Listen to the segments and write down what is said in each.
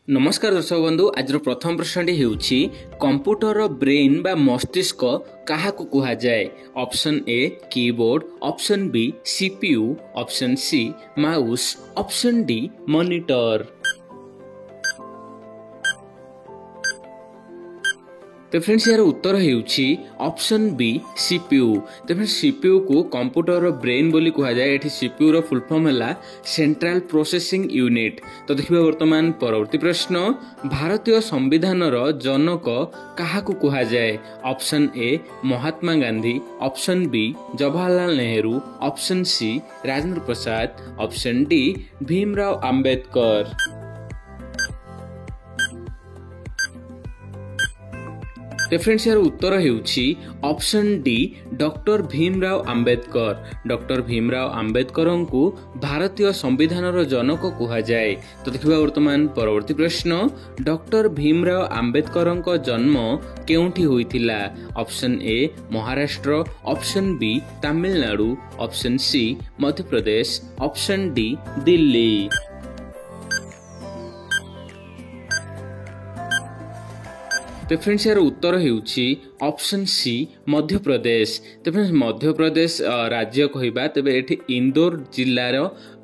नमस्कार दर्शक बंधु आज प्रथम प्रश्नटी हेउछि कंप्यूटर ब्रेन बा मस्तिष्क काहाकु कुहा जाए। Option A keyboard, option B CPU, option C mouse, option D monitor. तो फ्रेंड्स यार उत्तर हेउछि ऑप्शन बी सीपीयू। तो फ्रेंड्स सीपीयू को कंप्यूटर ब्रेन बोली कहा जाए। एठी सीपीयू रो फुल फॉर्म हैला सेंट्रल प्रोसेसिंग यूनिट। तो देखिबा वर्तमान परवर्ती प्रश्न, भारतीय संविधान रो जनक काहाकु कहा जाए। Option A Mahatma Gandhi, option B Jawaharlal Nehru, option C Rajendra Prasad, option D Bhimrao Ambedkar. तो फ्रेंड्स यार उत्तर हेउछि option D doctor Bhimrao Ambedkar. Doctor Bhimrao Ambedkar को भारतीय संविधान रो जनक कहा जाए। तो देखिबा वर्तमान परवर्ती प्रश्न, डॉक्टर भीमराव अंबेडकर को जन्म केउठी होइथिला। Option A Maharashtra, option B Tamil Nadu, option C Madhya Pradesh, option D Delhi. तो फ्रेंड्स यार उत्तर हेउछि ऑप्शन सी मध्य प्रदेश। तो फ्रेंड्स मध्य प्रदेश राज्य कहबा तेबे एठी इंदौर जिल्लार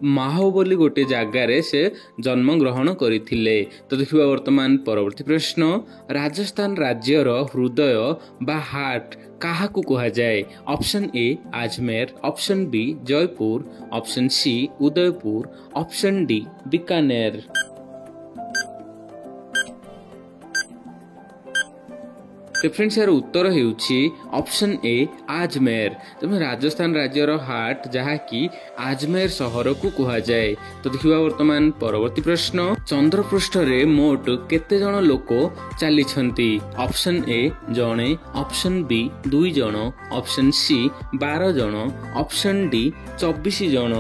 माहो बोली गोटे जगार से जन्म ग्रहण करथिले। तो देखिबा वर्तमान परवर्ती प्रश्न, राजस्थान राज्यर हृदय बा हार्ट काहाकु कहा जाए। Option A Ajmer, option B Jaipur, option C Udaipur, option D Bikaner. तो फ्रेंड्स यार उत्तर हेउछि ऑप्शन ए अजमेर। तो राजस्थान राज्यर हार्ट जहा कि अजमेर शहर को कहा जाए। तो देखिबा वर्तमान परवर्ती प्रश्न, चंद्रपृष्ठ रे मोट केते जण लोक चली छंती। ऑप्शन ए जणे, ऑप्शन बी 2 जण, ऑप्शन सी 12 जण, ऑप्शन डी 24 जण।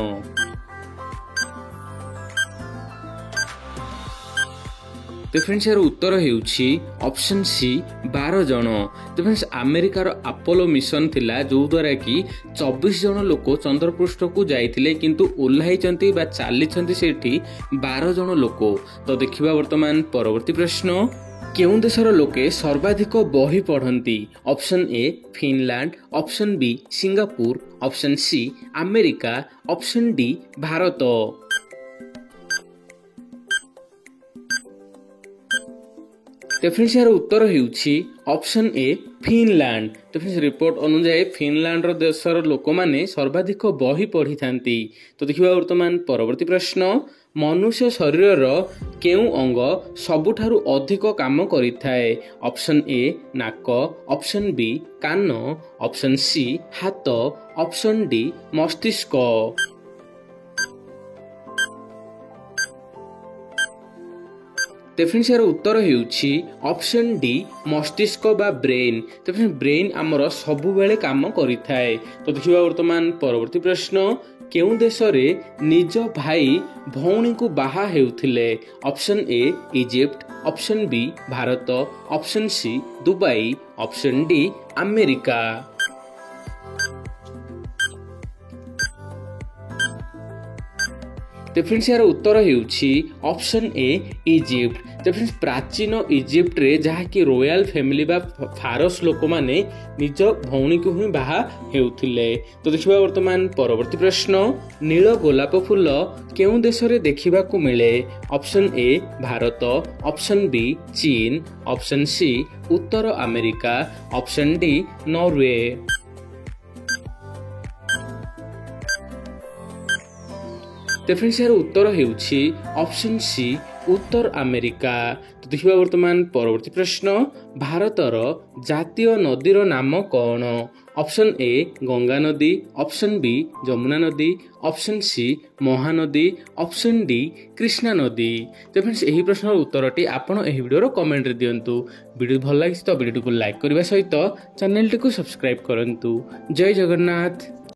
तो फ्रेंड्स यार उत्तर हेउछि ऑप्शन सी 12 जण। तो फ्रेंड्स अमेरिकार अपोलो मिशन थिला जो द्वारा कि 24 जण लोक चंद्रपृष्ठ को जाइथिले किंतु ओल्हाई चंती बा चाली छंती सेठी 12 जण लोक। तो देखिबा वर्तमान परवर्ती प्रश्न, केउं देशर लोके सर्वाधिक बही पढ़ंती। Option A Finland, option B Singapore, option C America, option D Bharat. तो फ्रेंड्स यार उत्तर हेउछि ऑप्शन ए फिनलैंड। तो फ्रेंड्स रिपोर्ट अनुसार फिनलैंड रो देशर लोक माने सर्वाधिक बही पढ़ी थांती। तो देखिबा वर्तमान परवर्ती प्रश्न, मनुष्य शरीर रो केउं अंग सबुठारु अधिक काम करिथाए। ऑप्शन ए नाक, ऑप्शन बी कान, ऑप्शन सी हाथ, ऑप्शन डी मस्तिष्क। तो फ्रेंड्स यार उत्तर हेउछि ऑप्शन डी मस्तिष्क बा ब्रेन। तो फ्रेंड्स ब्रेन आमर सबु बेले काम करिथाए। तो देखिबा वर्तमान परवर्ती प्रश्न, केउं देश रे निज भाई भौणी को बाहा हेउथिले। Option A Egypt, option B Bharat, option C Dubai, option D America. तो फ्रेंड्स यार उत्तर हेउछि ऑप्शन ए इजिप्ट। तो फ्रेंड्स प्राचीन इजिप्ट रे जहा कि रॉयल फैमिली बा फारस लोक माने निज भौणी को ही बाहा हेउथिले। तो देखिबा वर्तमान परवर्ती प्रश्न, नील गोलाप फूल केउं देश रे देखिबा को मिले। Option A Bharat, option B चीन, ऑप्शन सी उत्तर अमेरिका, ऑप्शन डी नॉर्वे। तो फ्रेंड्स यार उत्तर हेउछि ऑप्शन सी उत्तर अमेरिका। तो देखिबा वर्तमान परवर्ती प्रश्न, भारतर जातीय नदीर नाम कौन। ऑप्शन ए गंगा नदी, ऑप्शन बी जमुना नदी, option C Mahanadi, option D Krishna नदी। तो फ्रेंड्स एही प्रश्नर उत्तरटी आपण एही वीडियोर कमेंट रे दियंतु। वीडियो भल लागिस तो वीडियो को लाइक करबा सहित चैनल टी को सब्सक्राइब करंतु। जय जगन्नाथ।